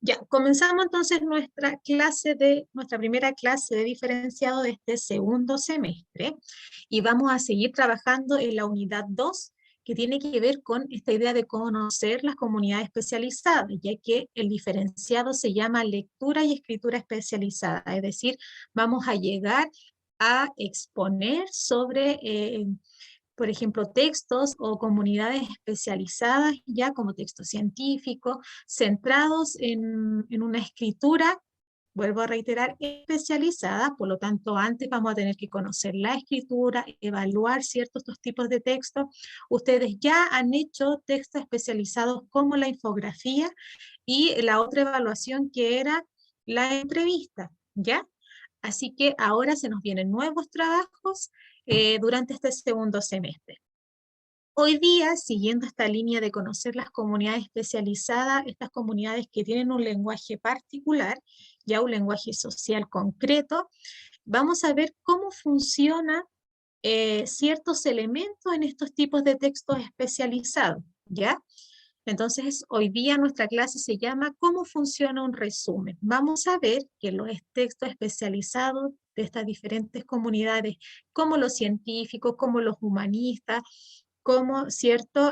Ya, comenzamos entonces nuestra primera clase de diferenciado de este segundo semestre y vamos a seguir trabajando en la unidad 2 que tiene que ver con esta idea de conocer las comunidades especializadas, ya que el diferenciado se llama lectura y escritura especializada, es decir, vamos a llegar a exponer sobre por ejemplo, textos o comunidades especializadas, ya como textos científicos, centrados en una escritura, vuelvo a reiterar, especializada, por lo tanto, antes vamos a tener que conocer la escritura, evaluar ciertos estos tipos de textos. Ustedes ya han hecho textos especializados como la infografía y la otra evaluación que era la entrevista, ¿ya? Así que ahora se nos vienen nuevos trabajos durante este segundo semestre. Hoy día, siguiendo esta línea de conocer las comunidades especializadas, estas comunidades que tienen un lenguaje particular, ya un lenguaje social concreto, vamos a ver cómo funcionan ciertos elementos en estos tipos de textos especializados, ¿ya? Entonces, hoy día nuestra clase se llama ¿Cómo funciona un resumen? Vamos a ver que los textos especializados de estas diferentes comunidades, como los científicos, como los humanistas, como, ¿cierto?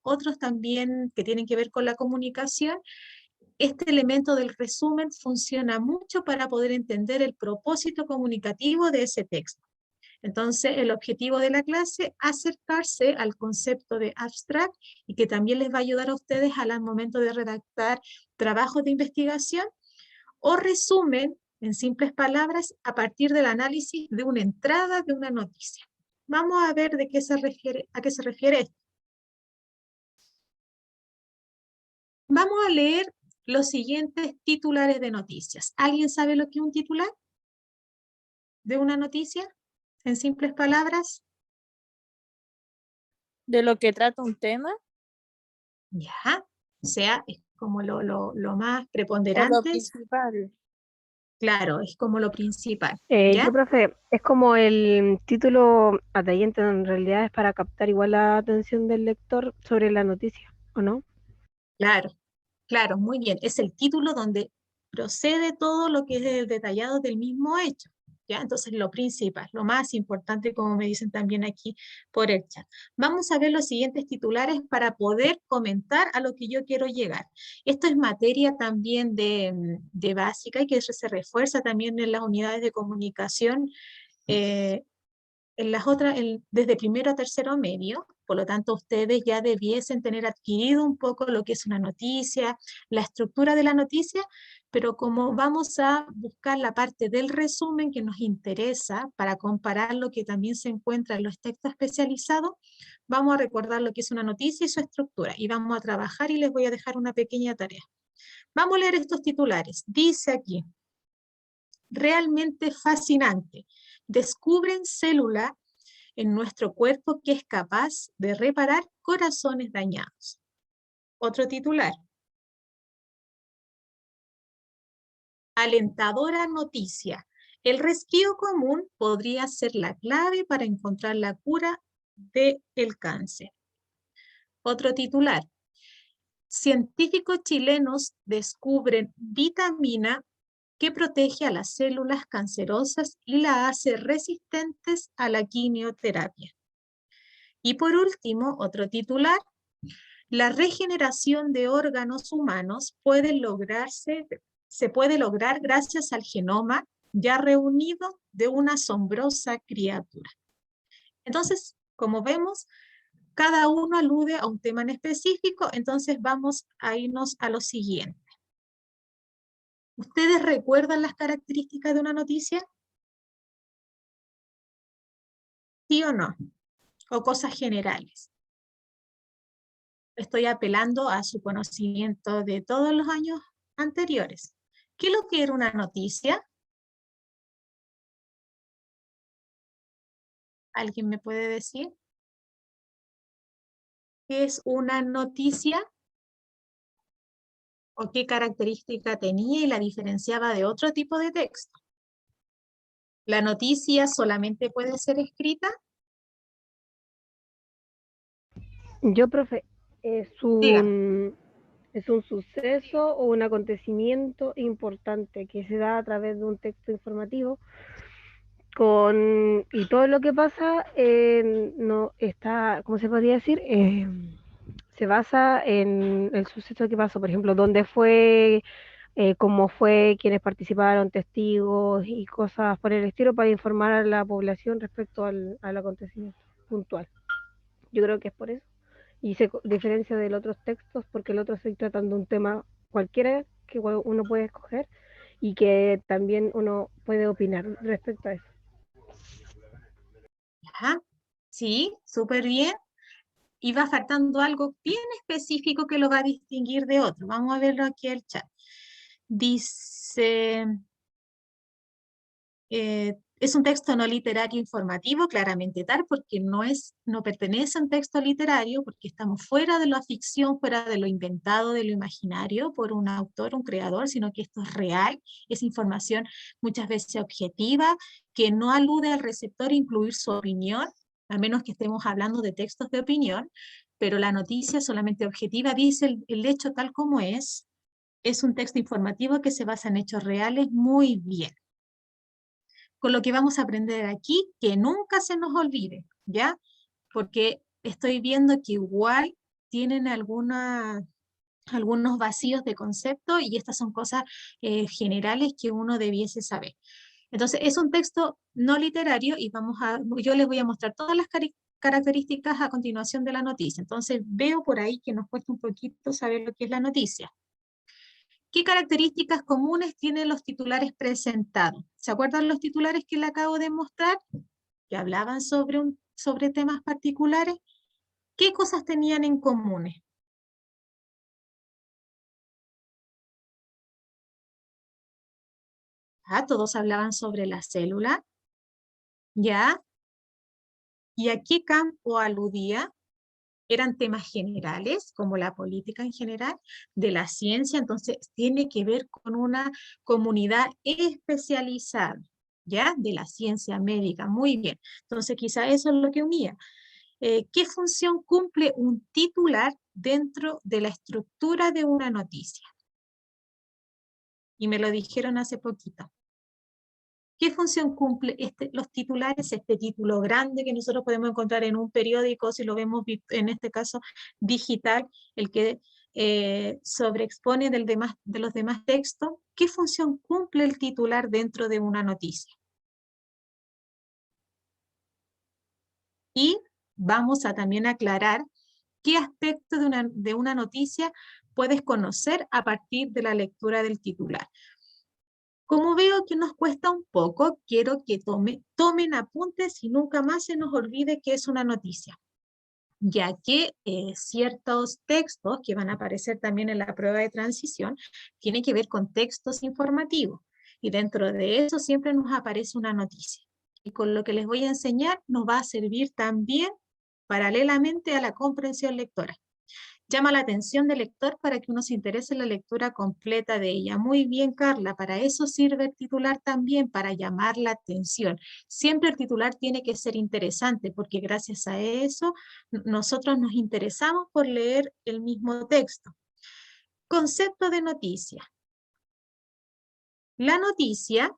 Otros también que tienen que ver con la comunicación, este elemento del resumen funciona mucho para poder entender el propósito comunicativo de ese texto. Entonces, el objetivo de la clase, acercarse al concepto de abstract y que también les va a ayudar a ustedes al momento de redactar trabajos de investigación o resumen, en simples palabras, a partir del análisis de una entrada de una noticia. Vamos a ver de qué se refiere, a qué se refiere esto. Vamos a leer los siguientes titulares de noticias. ¿Alguien sabe lo que es un titular de una noticia? En simples palabras. De lo que trata un tema Ya, o sea, es como lo más o lo preponderante, principal. claro, es como lo principal, Yo, ¿ya? profe, es como el título atrayente, en realidad es para captar igual la atención del lector sobre la noticia, ¿o no? Claro, claro, muy bien. Es el título donde procede todo lo que es el detallado del mismo hecho, ¿ya? Entonces, lo principal, lo más importante, como me dicen también aquí por el chat. Vamos a ver los siguientes titulares para poder comentar a lo que yo quiero llegar. Esto es materia también de básica y que se refuerza también en las unidades de comunicación eh, en las otras, desde primero a tercero medio, por lo tanto ustedes ya debiesen tener adquirido un poco lo que es una noticia, la estructura de la noticia, pero como vamos a buscar la parte del resumen que nos interesa para comparar lo que también se encuentra en los textos especializados, vamos a recordar lo que es una noticia y su estructura, y vamos a trabajar y les voy a dejar una pequeña tarea. Vamos a leer estos titulares. Dice aquí, realmente fascinante. Descubren célula en nuestro cuerpo que es capaz de reparar corazones dañados. Otro titular. Alentadora noticia. El resfrío común podría ser la clave para encontrar la cura del cáncer. Otro titular. Científicos chilenos descubren vitamina que protege a las células cancerosas y la hace resistentes a la quimioterapia. Y por último, otro titular, la regeneración de órganos humanos se puede lograr gracias al genoma ya reunido de una asombrosa criatura. Entonces, como vemos, cada uno alude a un tema en específico, entonces vamos a irnos a lo siguiente. ¿Ustedes recuerdan las características de una noticia? ¿Sí o no? O cosas generales. Estoy apelando a su conocimiento de todos los años anteriores. ¿Qué es lo que era una noticia? ¿Alguien me puede decir? ¿Qué es una noticia? ¿O qué característica tenía y la diferenciaba de otro tipo de texto? ¿La noticia solamente puede ser escrita? Yo, profe, es Dígame. Es un suceso o un acontecimiento importante que se da a través de un texto informativo y todo lo que pasa no está, ¿cómo se podría decir? Se basa en el suceso que pasó, por ejemplo, dónde fue, cómo fue, quiénes participaron, testigos y cosas por el estilo para informar a la población respecto al acontecimiento puntual. Yo creo que es por eso. Y se diferencia de los otros textos porque el otro estoy tratando un tema cualquiera que uno puede escoger y que también uno puede opinar respecto a eso. Ajá. Sí, súper bien. Y va faltando algo bien específico que lo va a distinguir de otro. Vamos a verlo aquí en el chat. Dice, es un texto no literario informativo, claramente tal, porque no pertenece a un texto literario, porque estamos fuera de la ficción, fuera de lo inventado, de lo imaginario por un autor, un creador, sino que esto es real, es información muchas veces objetiva, que no alude al receptor a incluir su opinión, a menos que estemos hablando de textos de opinión, pero la noticia solamente objetiva dice el hecho tal como es un texto informativo que se basa en hechos reales muy bien. Con lo que vamos a aprender aquí, que nunca se nos olvide, ¿ya? Porque estoy viendo que igual tienen algunos vacíos de concepto y estas son cosas generales que uno debiese saber. Entonces, es un texto no literario y yo les voy a mostrar todas las características a continuación de la noticia. Entonces, veo por ahí que nos cuesta un poquito saber lo que es la noticia. ¿Qué características comunes tienen los titulares presentados? ¿Se acuerdan los titulares que le acabo de mostrar? Que hablaban sobre temas particulares. ¿Qué cosas tenían en común? Todos hablaban sobre la célula, ¿ya? ¿Y a qué campo aludía? Eran temas generales, como la política en general, de la ciencia, entonces tiene que ver con una comunidad especializada, ¿ya? De la ciencia médica, muy bien. Entonces quizá eso es lo que unía. ¿Qué función cumple un titular dentro de la estructura de una noticia? Y me lo dijeron hace poquito. ¿Qué función cumple los titulares, este título grande que nosotros podemos encontrar en un periódico, si lo vemos en este caso digital, el que sobreexpone de los demás textos? ¿Qué función cumple el titular dentro de una noticia? Y vamos a también aclarar qué aspectos de una noticia puedes conocer a partir de la lectura del titular. Como veo que nos cuesta un poco, quiero que tomen apuntes y nunca más se nos olvide que es una noticia, ya que ciertos textos que van a aparecer también en la prueba de transición tienen que ver con textos informativos, y dentro de eso siempre nos aparece una noticia. Y con lo que les voy a enseñar nos va a servir también paralelamente a la comprensión lectora. Llama la atención del lector para que uno se interese en la lectura completa de ella. Muy bien, Carla, para eso sirve el titular también, para llamar la atención. Siempre el titular tiene que ser interesante, porque gracias a eso nosotros nos interesamos por leer el mismo texto. Concepto de noticia. La noticia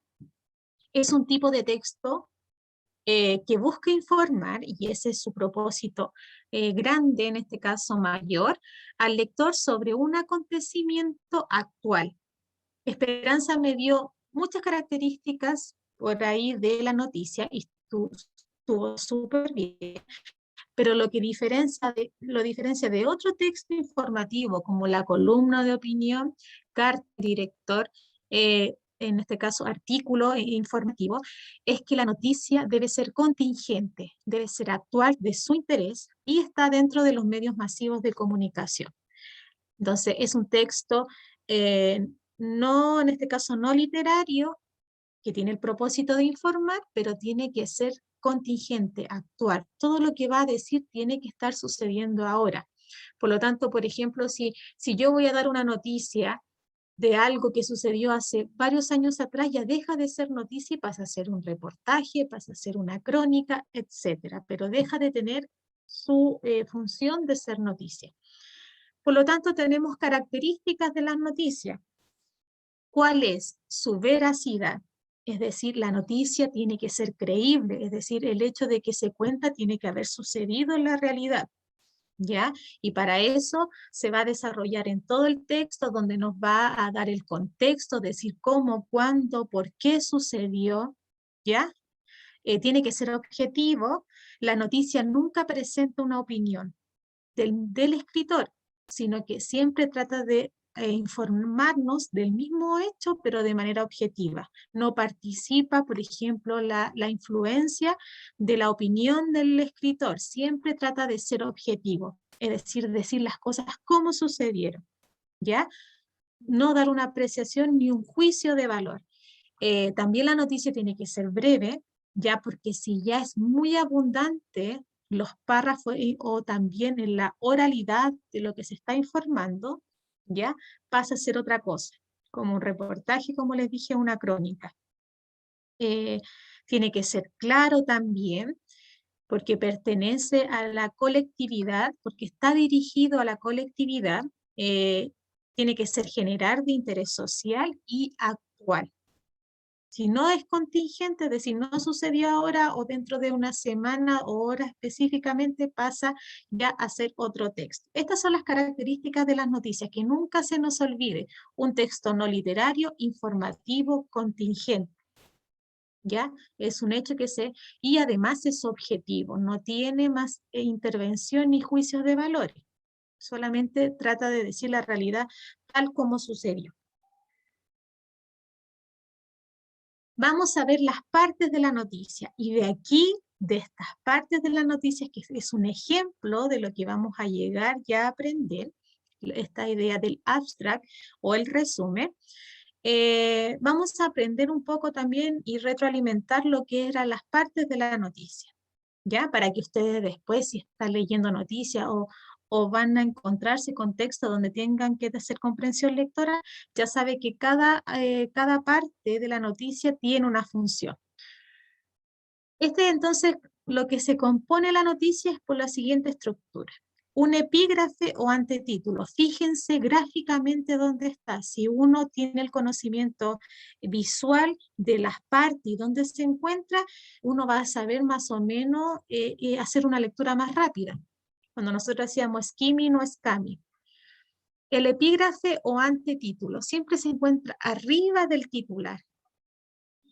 es un tipo de texto que busca informar, y ese es su propósito grande, en este caso mayor, al lector sobre un acontecimiento actual. Esperanza me dio muchas características por ahí de la noticia y estuvo súper bien, pero lo diferencia de otro texto informativo como la columna de opinión, carta director, en este caso artículo informativo, es que la noticia debe ser contingente, debe ser actual, de su interés, y está dentro de los medios masivos de comunicación. Entonces es un texto, no, en este caso no literario, que tiene el propósito de informar, pero tiene que ser contingente, actual. Todo lo que va a decir tiene que estar sucediendo ahora. Por lo tanto, por ejemplo, si yo voy a dar una noticia de algo que sucedió hace varios años atrás, ya deja de ser noticia y pasa a ser un reportaje, pasa a ser una crónica, etcétera, pero deja de tener su función de ser noticia. Por lo tanto, tenemos características de las noticias. ¿Cuál es su veracidad? Es decir, la noticia tiene que ser creíble, es decir, el hecho de que se cuenta tiene que haber sucedido en la realidad, ¿ya? Y para eso se va a desarrollar en todo el texto, donde nos va a dar el contexto, decir cómo, cuándo, por qué sucedió, ¿ya? Tiene que ser objetivo. La noticia nunca presenta una opinión del escritor, sino que siempre trata de informarnos del mismo hecho, pero de manera objetiva. No participa, por ejemplo, la influencia de la opinión del escritor. Siempre trata de ser objetivo, es decir las cosas como sucedieron, ¿ya? No dar una apreciación ni un juicio de valor. También la noticia tiene que ser breve, ya, porque si ya es muy abundante los párrafos o también en la oralidad de lo que se está informando, ya pasa a ser otra cosa, como un reportaje, como les dije, una crónica. Tiene que ser claro también, porque pertenece a la colectividad, porque está dirigido a la colectividad. Tiene que ser generar de interés social y actual. Si no es contingente, es decir, no sucedió ahora o dentro de una semana o hora específicamente, pasa ya a ser otro texto. Estas son las características de las noticias, que nunca se nos olvide. Un texto no literario, informativo, contingente. ¿Ya? Es un hecho que y además es objetivo, no tiene más intervención ni juicios de valores. Solamente trata de decir la realidad tal como sucedió. Vamos a ver las partes de la noticia, y de aquí, de estas partes de la noticia, que es un ejemplo de lo que vamos a llegar ya a aprender, esta idea del abstract o el resumen, vamos a aprender un poco también y retroalimentar lo que eran las partes de la noticia, ¿ya? Para que ustedes después, si están leyendo noticias o van a encontrarse con textos donde tengan que hacer comprensión lectora, ya sabe que cada parte de la noticia tiene una función. Entonces, lo que se compone la noticia es por la siguiente estructura. Un epígrafe o antetítulo. Fíjense gráficamente dónde está. Si uno tiene el conocimiento visual de las partes y dónde se encuentra, uno va a saber más o menos hacer una lectura más rápida. Cuando nosotros hacíamos skimming o scamming. El epígrafe o antetítulo siempre se encuentra arriba del titular.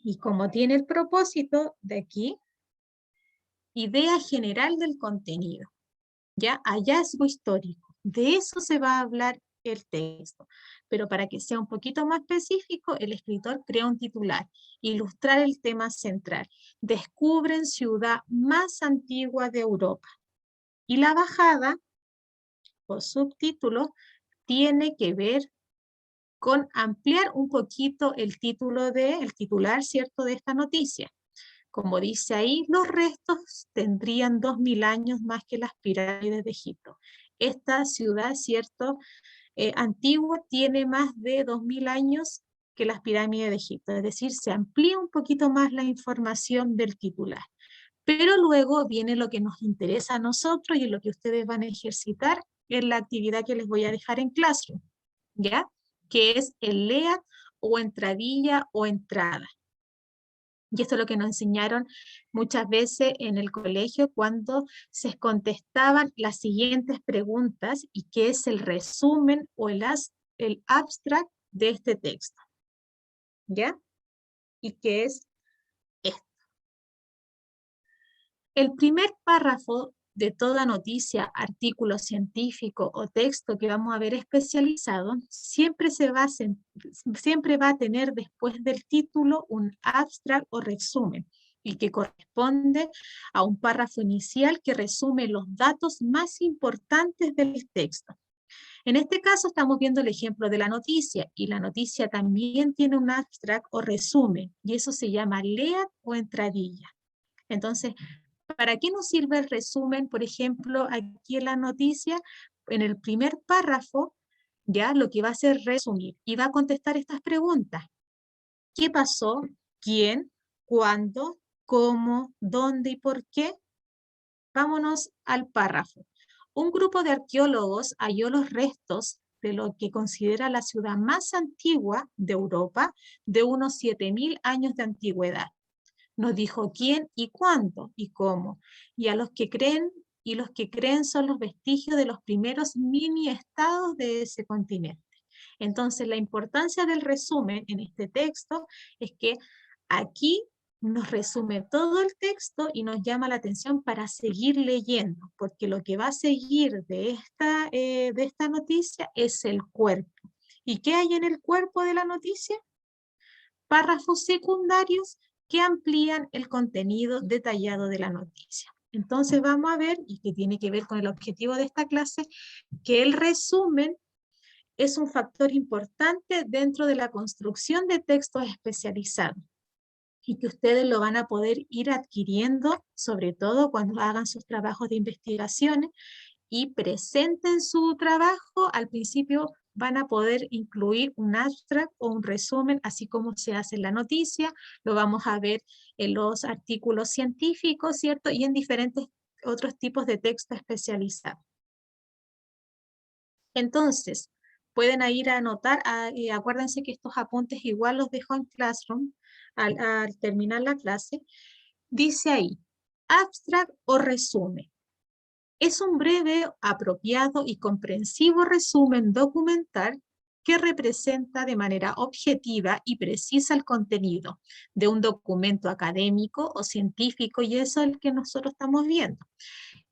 Y como tiene el propósito de aquí, idea general del contenido, ya, hallazgo histórico, de eso se va a hablar el texto, pero para que sea un poquito más específico, el escritor crea un titular, ilustrar el tema central, descubren ciudad más antigua de Europa, y la bajada, o subtítulo, tiene que ver con ampliar un poquito el titular, ¿cierto?, de esta noticia. Como dice ahí, los restos tendrían 2000 años más que las pirámides de Egipto. Esta ciudad, ¿cierto?, antigua, tiene más de 2000 años que las pirámides de Egipto. Es decir, se amplía un poquito más la información del titular. Pero luego viene lo que nos interesa a nosotros y lo que ustedes van a ejercitar en la actividad que les voy a dejar en Classroom, ¿ya? Que es el LEAD o entradilla o entrada. Y esto es lo que nos enseñaron muchas veces en el colegio cuando se contestaban las siguientes preguntas y qué es el resumen o el abstract de este texto. ¿Ya? ¿Y qué es esto? El primer párrafo de toda noticia, artículo científico o texto que vamos a ver especializado, siempre va a tener después del título un abstract o resumen, y que corresponde a un párrafo inicial que resume los datos más importantes del texto. En este caso estamos viendo el ejemplo de la noticia, y la noticia también tiene un abstract o resumen, y eso se llama lead o entradilla. Entonces, ¿para qué nos sirve el resumen? Por ejemplo, aquí en la noticia, en el primer párrafo, ya lo que va a hacer es resumir y va a contestar estas preguntas. ¿Qué pasó? ¿Quién? ¿Cuándo? ¿Cómo? ¿Dónde y por qué? Vámonos al párrafo. Un grupo de arqueólogos halló los restos de lo que considera la ciudad más antigua de Europa, de unos 7000 años de antigüedad. Nos dijo quién y cuándo y cómo. Y a los que creen, y los que creen son los vestigios de los primeros mini estados de ese continente. Entonces, la importancia del resumen en este texto es que aquí nos resume todo el texto y nos llama la atención para seguir leyendo, porque lo que va a seguir de esta noticia es el cuerpo. ¿Y qué hay en el cuerpo de la noticia? Párrafos secundarios que amplían el contenido detallado de la noticia. Entonces vamos a ver, y que tiene que ver con el objetivo de esta clase, que el resumen es un factor importante dentro de la construcción de textos especializados y que ustedes lo van a poder ir adquiriendo, sobre todo cuando hagan sus trabajos de investigación y presenten su trabajo. Al principio van a poder incluir un abstract o un resumen, así como se hace en la noticia, lo vamos a ver en los artículos científicos, ¿cierto? Y en diferentes otros tipos de texto especializado. Entonces, pueden ir a anotar, acuérdense que estos apuntes igual los dejo en Classroom al terminar la clase. Dice ahí, abstract o resumen. Es un breve, apropiado y comprensivo resumen documental que representa de manera objetiva y precisa el contenido de un documento académico o científico, y eso es el que nosotros estamos viendo,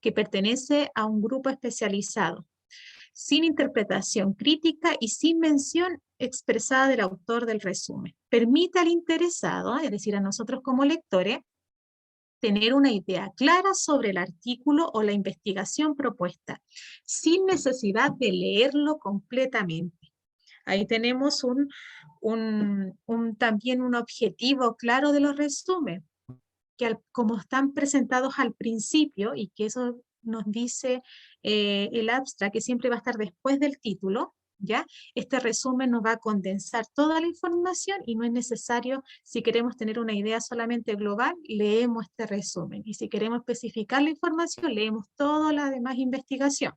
que pertenece a un grupo especializado, sin interpretación crítica y sin mención expresada del autor del resumen. Permite al interesado, es decir, a nosotros como lectores, tener una idea clara sobre el artículo o la investigación propuesta, sin necesidad de leerlo completamente. Ahí tenemos también un objetivo claro de los resúmenes, que como están presentados al principio, y que eso nos dice el abstract, que siempre va a estar después del título, ¿ya? Este resumen nos va a condensar toda la información y no es necesario, si queremos tener una idea solamente global, leemos este resumen. Y si queremos especificar la información, leemos toda la demás investigación.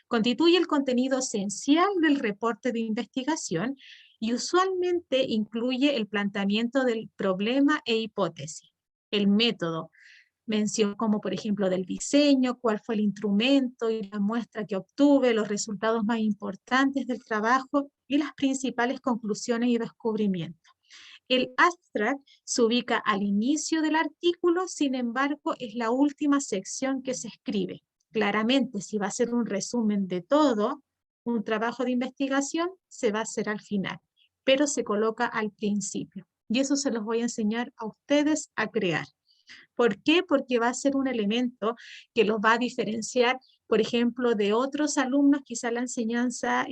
Constituye el contenido esencial del reporte de investigación y usualmente incluye el planteamiento del problema e hipótesis, el método, mención como por ejemplo del diseño, cuál fue el instrumento y la muestra que obtuve, los resultados más importantes del trabajo y las principales conclusiones y descubrimientos. El abstract se ubica al inicio del artículo, sin embargo, es la última sección que se escribe. Claramente, si va a ser un resumen de todo un trabajo de investigación, se va a hacer al final, pero se coloca al principio. Y eso se los voy a enseñar a ustedes a crear. ¿Por qué? Porque va a ser un elemento que los va a diferenciar, por ejemplo, de otros alumnos, quizá la enseñanza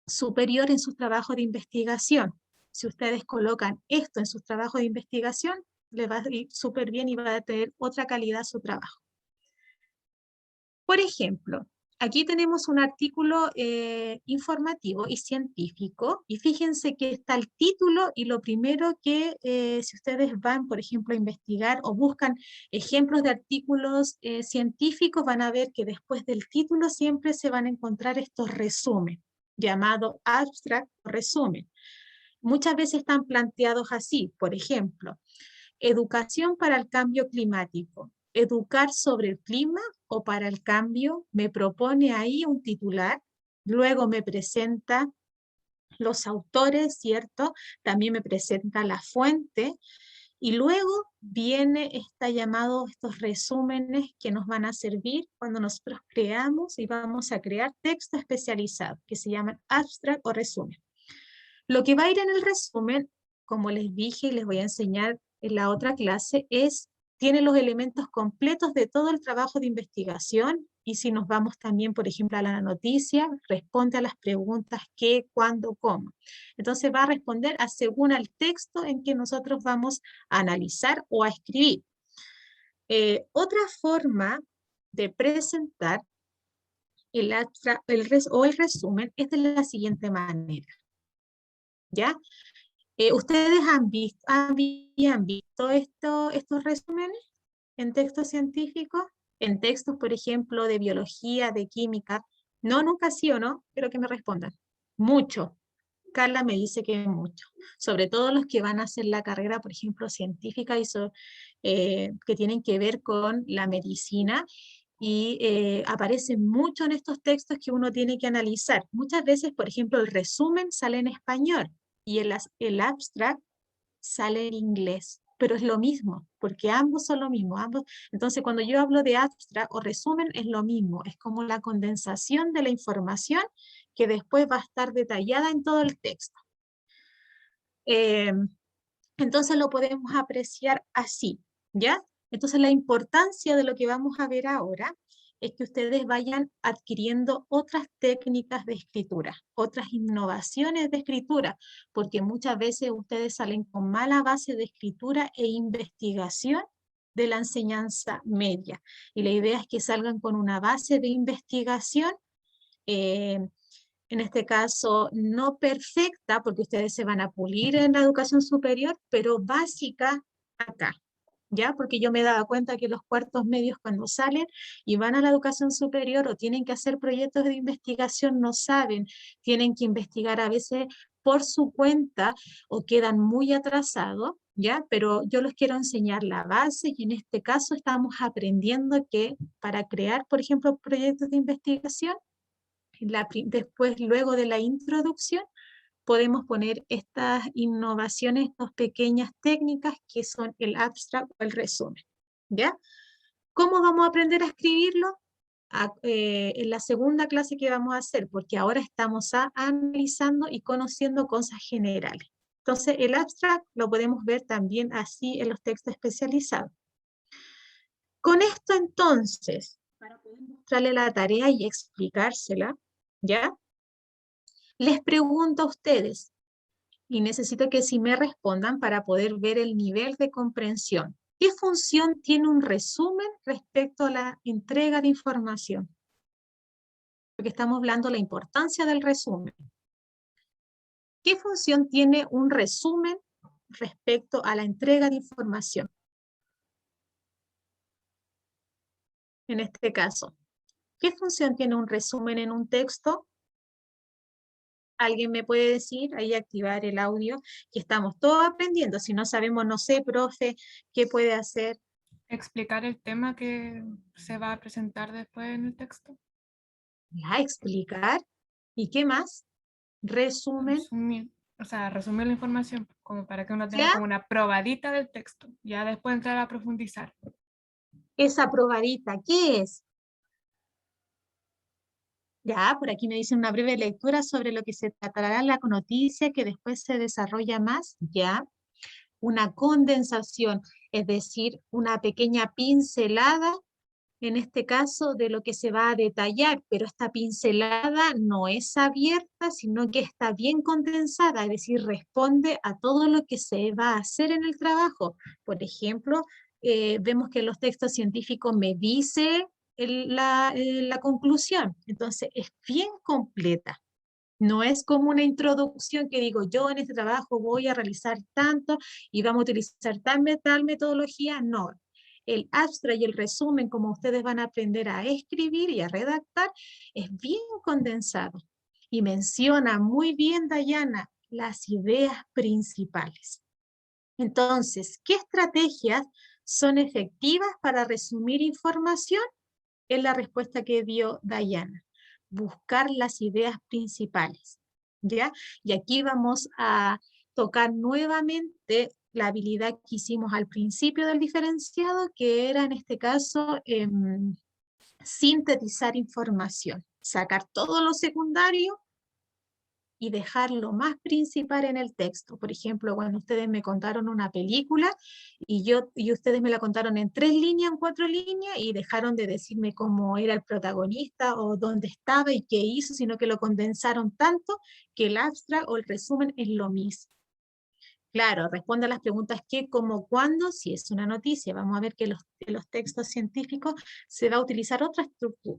superior en sus trabajos de investigación. Si ustedes colocan esto en sus trabajos de investigación, les va a ir súper bien y va a tener otra calidad su trabajo. Por ejemplo, aquí tenemos un artículo informativo y científico, y fíjense que está el título, y lo primero que, si ustedes van, por ejemplo, a investigar o buscan ejemplos de artículos científicos, van a ver que después del título siempre se van a encontrar estos resúmenes, llamado abstract o resumen. Muchas veces están planteados así, por ejemplo, educación para el cambio climático. Educar sobre el clima o para el cambio, me propone ahí un titular, luego me presenta los autores, ¿cierto? También me presenta la fuente, y luego viene estos resúmenes que nos van a servir cuando nosotros creamos y vamos a crear texto especializado, que se llaman abstract o resumen. Lo que va a ir en el resumen, como les dije y les voy a enseñar en la otra clase, tiene los elementos completos de todo el trabajo de investigación, y si nos vamos también, por ejemplo, a la noticia, responde a las preguntas qué, cuándo, cómo. Entonces va a responder según al texto en que nosotros vamos a analizar o a escribir. Otra forma de presentar el resumen es de la siguiente manera. ¿Ya? ¿Ustedes habían visto estos resúmenes en texto científico? En textos, por ejemplo, de biología, de química. No, nunca sí o no, quiero que me respondan. Mucho. Carla me dice que mucho. Sobre todo los que van a hacer la carrera, por ejemplo, científica que tienen que ver con la medicina y aparecen mucho en estos textos que uno tiene que analizar. Muchas veces, por ejemplo, el resumen sale en español y el abstract sale en inglés, pero es lo mismo, porque ambos son lo mismo. Entonces, cuando yo hablo de abstract o resumen, es lo mismo, es como la condensación de la información que después va a estar detallada en todo el texto. Eh, entonces lo podemos apreciar así, ¿ya? Entonces la importancia de lo que vamos a ver ahora es que ustedes vayan adquiriendo otras técnicas de escritura, otras innovaciones de escritura, porque muchas veces ustedes salen con mala base de escritura e investigación de la enseñanza media. Y la idea es que salgan con una base de investigación eh, en este caso no perfecta, porque ustedes se van a pulir en la educación superior, pero básica acá, ¿ya? Porque yo me he dado cuenta que los cuartos medios cuando salen y van a la educación superior o tienen que hacer proyectos de investigación, no saben, tienen que investigar a veces por su cuenta o quedan muy atrasados, ¿ya? Pero yo les quiero enseñar la base y en este caso estamos aprendiendo que para crear, por ejemplo, proyectos de investigación, después, luego de la introducción, podemos poner estas innovaciones, estas pequeñas técnicas que son el abstract o el resumen. ¿Ya? ¿Cómo vamos a aprender a escribirlo? En la segunda clase que vamos a hacer, porque ahora estamos analizando y conociendo cosas generales. Entonces, el abstract lo podemos ver también así en los textos especializados. Con esto, entonces, para poder mostrarle la tarea y explicársela, ¿ya? Les pregunto a ustedes, y necesito que sí me respondan para poder ver el nivel de comprensión. ¿Qué función tiene un resumen respecto a la entrega de información? Porque estamos hablando de la importancia del resumen. ¿Qué función tiene un resumen respecto a la entrega de información? En este caso, ¿qué función tiene un resumen en un texto? ¿Alguien me puede decir? Ahí activar el audio, que estamos todos aprendiendo. Si no sabemos, no sé, profe, ¿qué puede hacer? Explicar el tema que se va a presentar después en el texto. ¿Ya? Explicar. ¿Y qué más? Resumen. Resumir la información, como para que uno tenga ¿Ya? como una probadita del texto. Ya después entrar a profundizar. Esa probadita, ¿qué es? Ya, por aquí me dicen una breve lectura sobre lo que se tratará la noticia que después se desarrolla más. Ya. Una condensación, es decir, una pequeña pincelada, en este caso, de lo que se va a detallar, pero esta pincelada no es abierta, sino que está bien condensada, es decir, responde a todo lo que se va a hacer en el trabajo. Por ejemplo, vemos que en los textos científicos me dice la conclusión, entonces es bien completa. No es como una introducción que digo, yo en este trabajo voy a realizar tanto y vamos a utilizar tal metodología. No, el abstract y el resumen, como ustedes van a aprender a escribir y a redactar, es bien condensado. Y menciona muy bien, Dayana, las ideas principales. Entonces, ¿qué estrategias son efectivas para resumir información? Es la respuesta que dio Dayana. Buscar las ideas principales, ¿ya? Y aquí vamos a tocar nuevamente la habilidad que hicimos al principio del diferenciado, que era en este caso sintetizar información, sacar todo lo secundario y dejar lo más principal en el texto. Por ejemplo, cuando ustedes me contaron una película y ustedes me la contaron en 3 líneas, en 4 líneas y dejaron de decirme cómo era el protagonista o dónde estaba y qué hizo, sino que lo condensaron tanto que el abstract o el resumen es lo mismo. Claro, responde a las preguntas qué, cómo, cuándo, si es una noticia. Vamos a ver que en los textos científicos se va a utilizar otra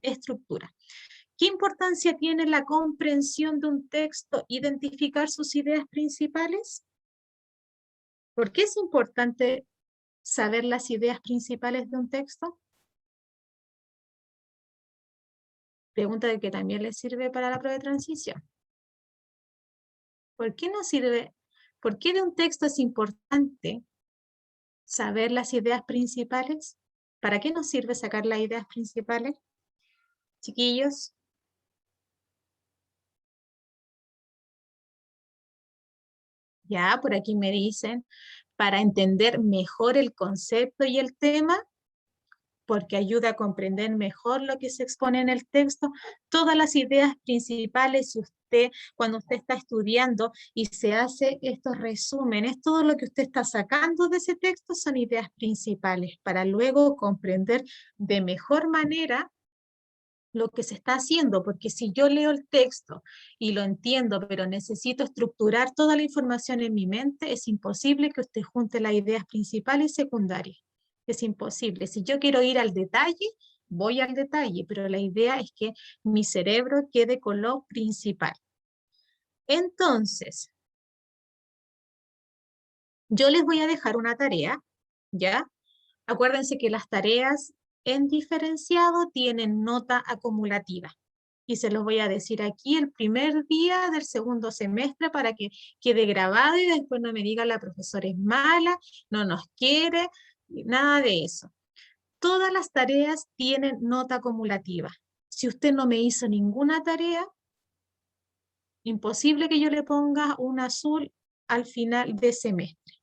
estructura. ¿Qué importancia tiene la comprensión de un texto, identificar sus ideas principales? ¿Por qué es importante saber las ideas principales de un texto? Pregunta que también les sirve para la prueba de transición. ¿Por qué no sirve? ¿Por qué de un texto es importante saber las ideas principales? ¿Para qué nos sirve sacar las ideas principales? Chiquillos. Ya, por aquí me dicen, para entender mejor el concepto y el tema, porque ayuda a comprender mejor lo que se expone en el texto. Todas las ideas principales, si usted, cuando usted está estudiando y se hace estos resúmenes, todo lo que usted está sacando de ese texto son ideas principales, para luego comprender de mejor manera lo que se está haciendo, porque si yo leo el texto y lo entiendo, pero necesito estructurar toda la información en mi mente, es imposible que usted junte las ideas principales y secundarias. Es imposible. Si yo quiero ir al detalle, voy al detalle, pero la idea es que mi cerebro quede con lo principal. Entonces, yo les voy a dejar una tarea, ¿ya? Acuérdense que las tareas en diferenciado tienen nota acumulativa. Y se los voy a decir aquí el primer día del segundo semestre para que quede grabado y después no me diga la profesora es mala, no nos quiere, nada de eso. Todas las tareas tienen nota acumulativa. Si usted no me hizo ninguna tarea, imposible que yo le ponga un azul al final de semestre.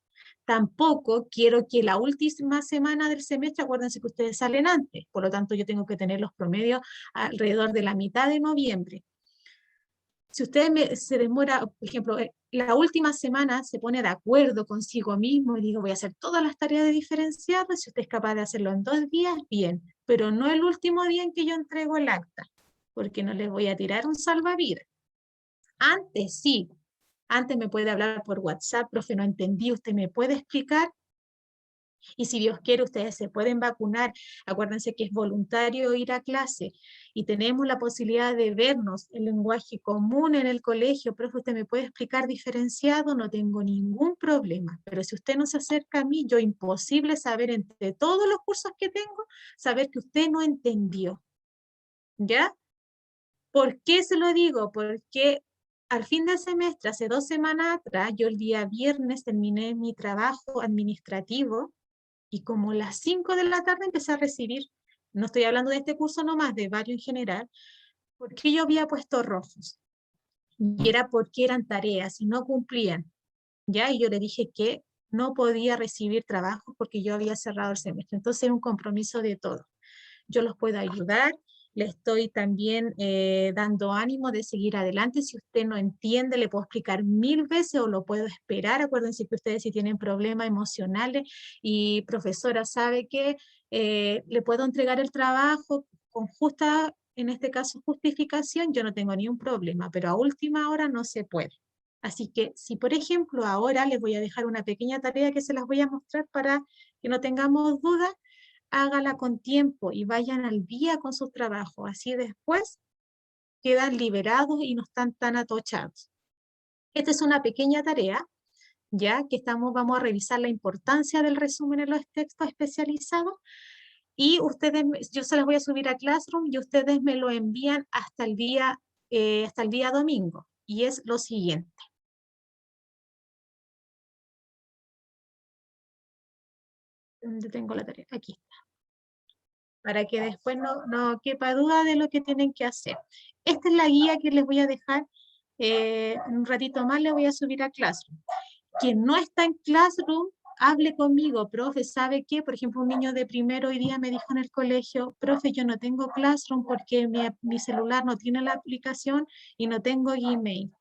Tampoco quiero que la última semana del semestre, acuérdense que ustedes salen antes, por lo tanto yo tengo que tener los promedios alrededor de la mitad de noviembre. Si usted se demora, por ejemplo, la última semana se pone de acuerdo consigo mismo y digo, voy a hacer todas las tareas de diferenciado, si usted es capaz de hacerlo en 2 días, bien, pero no el último día en que yo entrego el acta, porque no les voy a tirar un salvavidas. Antes sí, antes me puede hablar por WhatsApp, profe, no entendí, ¿usted me puede explicar? Y si Dios quiere, ustedes se pueden vacunar. Acuérdense que es voluntario ir a clase y tenemos la posibilidad de vernos en lenguaje común en el colegio. Profe, ¿usted me puede explicar diferenciado? No tengo ningún problema. Pero si usted no se acerca a mí, yo imposible saber entre todos los cursos que tengo, saber que usted no entendió. ¿Ya? ¿Por qué se lo digo? Porque al fin del semestre, hace 2 semanas atrás, yo el día viernes terminé mi trabajo administrativo y como a las 5 de la tarde empecé a recibir, no estoy hablando de este curso nomás, de varios en general, porque yo había puesto rojos. Y era porque eran tareas y no cumplían. ¿Ya? Y yo le dije que no podía recibir trabajo porque yo había cerrado el semestre. Entonces era un compromiso de todos. Yo los puedo ayudar, le estoy también dando ánimo de seguir adelante. Si usted no entiende, le puedo explicar 1000 veces o lo puedo esperar. Acuérdense que ustedes si tienen problemas emocionales y profesora sabe que le puedo entregar el trabajo con justa, en este caso, justificación, yo no tengo ningún problema, pero a última hora no se puede. Así que si, por ejemplo, ahora les voy a dejar una pequeña tarea que se las voy a mostrar para que no tengamos dudas, hágala con tiempo y vayan al día con sus trabajos. Así después quedan liberados y no están tan atochados. Esta es una pequeña tarea, ya que vamos a revisar la importancia del resumen en los textos especializados y yo se las voy a subir a Classroom y ustedes me lo envían hasta el día domingo. Y es lo siguiente. ¿Dónde tengo la tarea? Aquí está. Para que después no quepa duda de lo que tienen que hacer. Esta es la guía que les voy a dejar. En un ratito más le voy a subir a Classroom. Quien no está en Classroom, hable conmigo, profe, ¿sabe qué? Por ejemplo, un niño de primero hoy día me dijo en el colegio, profe, yo no tengo Classroom porque mi celular no tiene la aplicación y no tengo Gmail.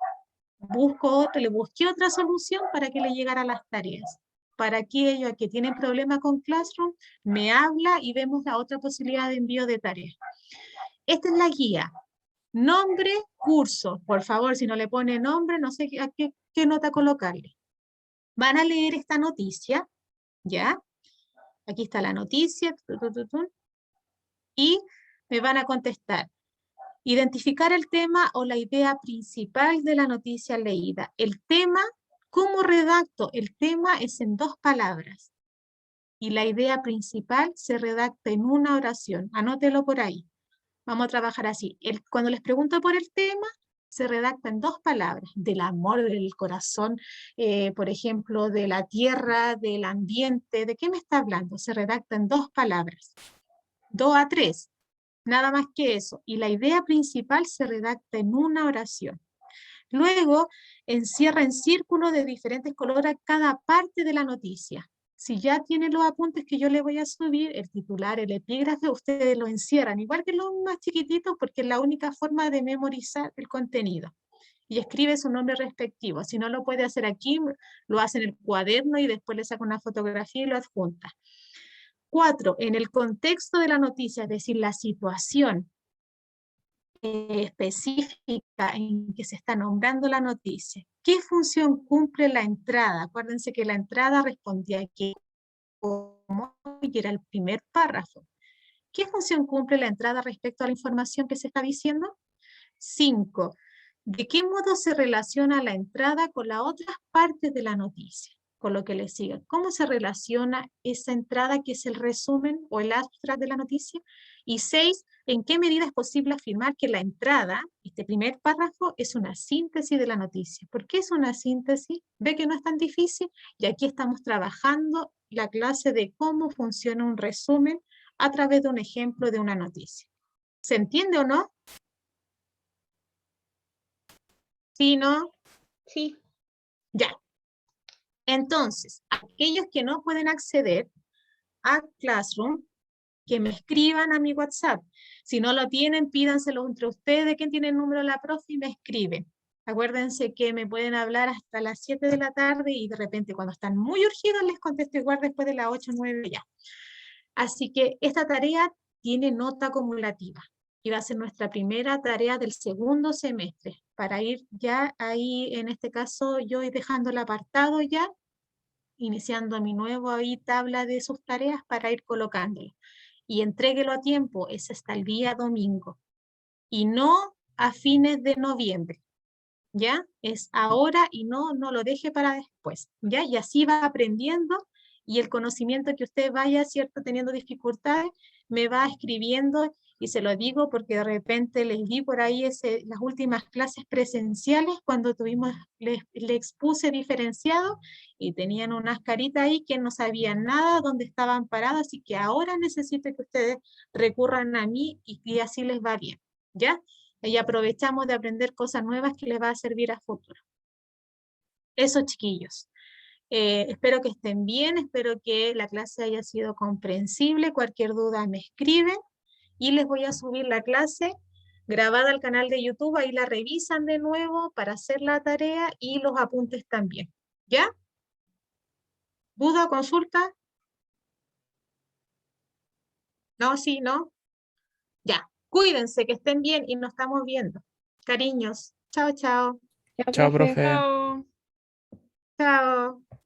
Le busqué otra solución para que le llegara las tareas. Para aquellos que tienen problemas con Classroom, me habla y vemos la otra posibilidad de envío de tareas. Esta es la guía. Nombre, curso. Por favor, si no le pone nombre, no sé a qué nota colocarle. Van a leer esta noticia, ¿ya? Aquí está la noticia. Y me van a contestar. Identificar el tema o la idea principal de la noticia leída. El tema, ¿cómo redacto? El tema es en 2 palabras. Y la idea principal se redacta en una oración. Anótelo por ahí. Vamos a trabajar así. Cuando les pregunto por el tema, se redacta en 2 palabras, del amor, del corazón, por ejemplo, de la tierra, del ambiente, ¿de qué me está hablando? Se redacta en 2 palabras, 2 a 3, nada más que eso. Y la idea principal se redacta en una oración. Luego, encierra en círculo de diferentes colores cada parte de la noticia. Si ya tienen los apuntes que yo le voy a subir, el titular, el epígrafe, ustedes lo encierran, igual que los más chiquititos, porque es la única forma de memorizar el contenido. Y escribe su nombre respectivo. Si no lo puede hacer aquí, lo hace en el cuaderno y después le saca una fotografía y lo adjunta. 4. En el contexto de la noticia, es decir, la situación específica en que se está nombrando la noticia. ¿Qué función cumple la entrada? Acuérdense que la entrada respondía a qué, cómo, y era el primer párrafo. ¿Qué función cumple la entrada respecto a la información que se está diciendo? 5. ¿De qué modo se relaciona la entrada con las otras partes de la noticia? Con lo que le sigue. ¿Cómo se relaciona esa entrada que es el resumen o el abstract de la noticia? Y 6. ¿En qué medida es posible afirmar que la entrada, este primer párrafo, es una síntesis de la noticia? ¿Por qué es una síntesis? ¿Ve que no es tan difícil? Y aquí estamos trabajando la clase de cómo funciona un resumen a través de un ejemplo de una noticia. ¿Se entiende o no? ¿Sí, no? Sí. Ya. Entonces, aquellos que no pueden acceder a Classroom, que me escriban a mi WhatsApp. Si no lo tienen, pídanselo entre ustedes, quien tiene el número de la profe, y me escriben. Acuérdense que me pueden hablar hasta las 7 de la tarde y de repente cuando están muy urgidos les contesto igual después de las 8 o 9 ya. Así que esta tarea tiene nota acumulativa y va a ser nuestra primera tarea del segundo semestre. Para ir ya ahí, en este caso, yo ir dejando el apartado ya, iniciando mi nuevo ahí tabla de sus tareas para ir colocándolo. Y entréguelo a tiempo, es hasta el día domingo. Y no a fines de noviembre, ¿ya? Es ahora y no lo deje para después, ¿ya? Y así va aprendiendo y el conocimiento que usted vaya, ¿cierto?, teniendo dificultades, me va escribiendo y se lo digo porque de repente les vi por ahí las últimas clases presenciales cuando le expuse diferenciado y tenían unas caritas ahí que no sabían nada dónde estaban parados, así que ahora necesito que ustedes recurran a mí y así les va bien, ¿ya? Y aprovechamos de aprender cosas nuevas que les va a servir a futuro. Eso, chiquillos. Espero que estén bien, espero que la clase haya sido comprensible. Cualquier duda me escriben y les voy a subir la clase grabada al canal de YouTube. Ahí la revisan de nuevo para hacer la tarea y los apuntes también. ¿Ya? ¿Duda o consulta? ¿No? ¿Sí? ¿No? Ya. Cuídense, que estén bien y nos estamos viendo. Cariños. Chao, chao. Ya, Chao, profe. profe. Chao. Chao.